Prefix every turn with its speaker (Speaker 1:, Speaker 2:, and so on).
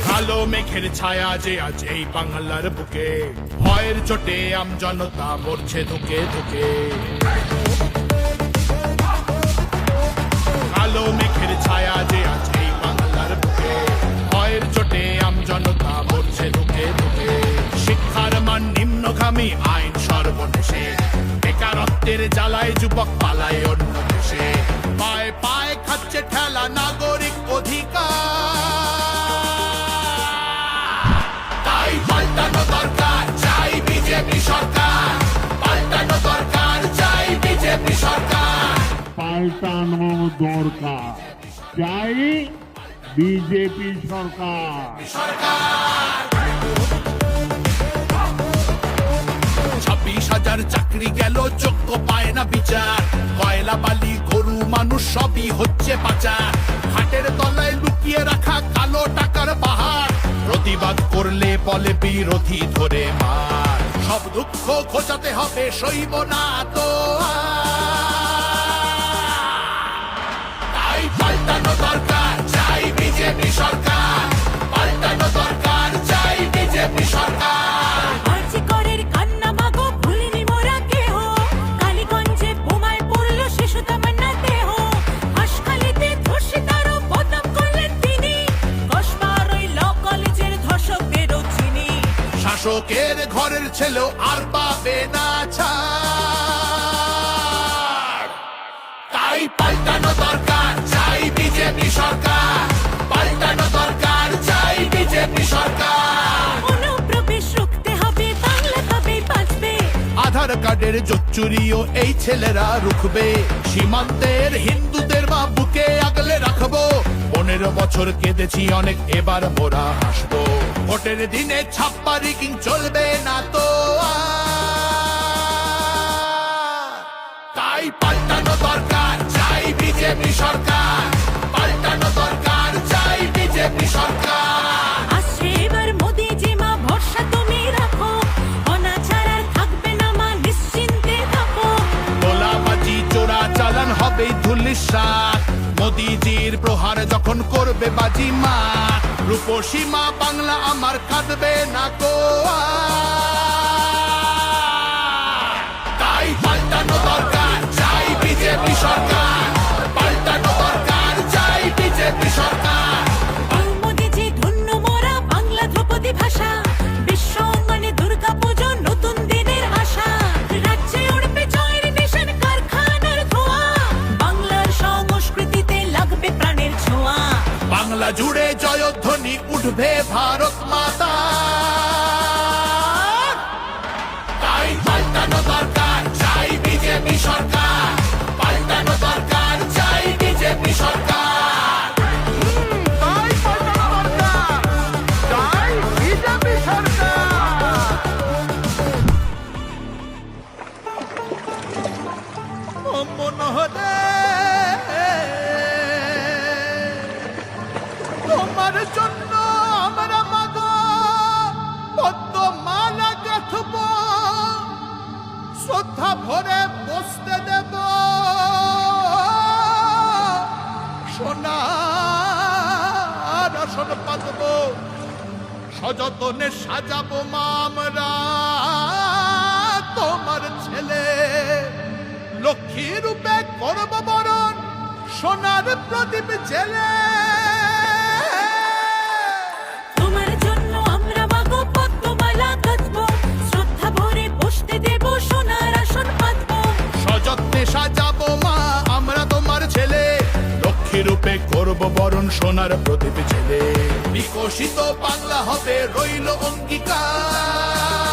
Speaker 1: কালো মেঘের ছায়া যে আজ এই বাংলার বুকে, ভয়ের চোটে আমজনতা মরছে ধুকে ধুকে। কালো মেঘের ছায়া যে আজ এই বাংলার বুকে, ভয়ের চোটে আমজনতা মরছে ধুকে ধুকে। শিক্ষার মান নিম্নগামী, আইন সর্বনেশে, বেকারত্বের জ্বালায় যুবক পালায় অন্য দেশে। পায়ে পায়ে খাচ্ছে ঠেলা নাগরিক অধিকার, তাই পাল্টানো দরকার, চাই বিজেপি সরকার। পাল্টানো দরকার, চাই বিজেপি সরকার।
Speaker 2: পাল্টানো দরকার, চাই বিজেপি সরকার।
Speaker 1: 26,000 চাকরি গেল, যোগ্য পায় না বিচার। কয়লা বালি গরু মানুষ সবই হচ্ছে পাচার। ঘাটের তলায় লুকিয়ে রাখা কালো টাকার পাহাড়, প্রতিবাদ করলে বলে বিরোধী ধরে মার। সব দুঃখ ঘোচাতে হবে, সইব না তো তাই পাল্টানো দরকার, চাই বিজেপি সরকার। পাল্টানো দরকার, চাই বিজেপি সরকার। শাসকের ঘরের ছেলেও আর পাবে না ছাড়, তাই পাল্টানো দরকার, চাই বিজেপি সরকার। পাল্টানো দরকার, চাই বিজেপি সরকার।
Speaker 3: অনুপ্রবেশ রুখতে হবে, বাংলা তবেই বাঁচবে।
Speaker 1: আধার কার্ডের চুরিও এই ছেলেরা রুখবে। সীমান্তের হিন্দুদের মা বুকে আগলে রাখবো। 15 বছর কেঁদেছি অনেক, এবার মোরা হাসবো। ভোটের দিনে ছাপ্পা রিগিং চলবে না তো তাই পাল্টানো দরকার, চাই বিজেপি সরকার। পাল্টানো দরকার, চাই বিজেপি সরকার।
Speaker 3: আসছে এবার মোদিজি মা, ভরসা তুমি রাখো। অনাচার আর থাকবে না মা, নিশ্চিন্তে থাকো।
Speaker 1: গোলাবাজি চোরা চালান হবে ধুলিসাৎ। মোদিজির প্রহার যখন করবে বাজি মা, রূপসী মা বাংলা আমার কাঁদবে না কো তাই পাল্টানো দরকার, চাই বিজেপি সরকার। পাল্টানো দরকার, চাই বিজেপি সরকার।
Speaker 3: মোদিজি ধন্য মোরা, বাংলা ধ্রুপদী ভাষা। বিশ্ব অঙ্গনে দুর্গা পুজো, নতুন দিনের আশা। রাজ্যে উড়বে জয়ের নিশান, কারখানার ধোঁয়া। বাংলার সংস্কৃতিতে লাগবে প্রাণের ছোঁয়া।
Speaker 1: বাংলা জুড়ে জয়ধ্বনি উঠবে ভারত মাতা, তাই পাল্টানো দরকার, চাই বিজেপি সরকার। পাল্টানো দরকার, চাই বিজেপি সরকার।
Speaker 4: তাই পাল্টানো দরকার, চাই বিজেপি সরকার। ও মনোহরে, তোমার জন্য আমরা মাগো পদ্মমালা গাঁথব, শ্রদ্ধা ভরে বসতে দেব। সোনার আসন পাতব, সযতনে সাজাবো মা আমরা তোমার ছেলে। লক্ষ্মী রূপে করব বরণ, সোনার প্রদীপ জেলে।
Speaker 3: তোমার জন্য আমরা মাগো পদ্মমালা গাঁথবো, শ্রদ্ধা ভরে বসতে দেব, সোনার আসন পাতবো।
Speaker 1: সযত্নে সাজাবো মা আমরা তোমার ছেলে। লক্ষ্মী রূপে করব বরণ, সোনার প্রদীপ জেলে। বিকশিত বাংলা হবে রইল অঙ্গীকার।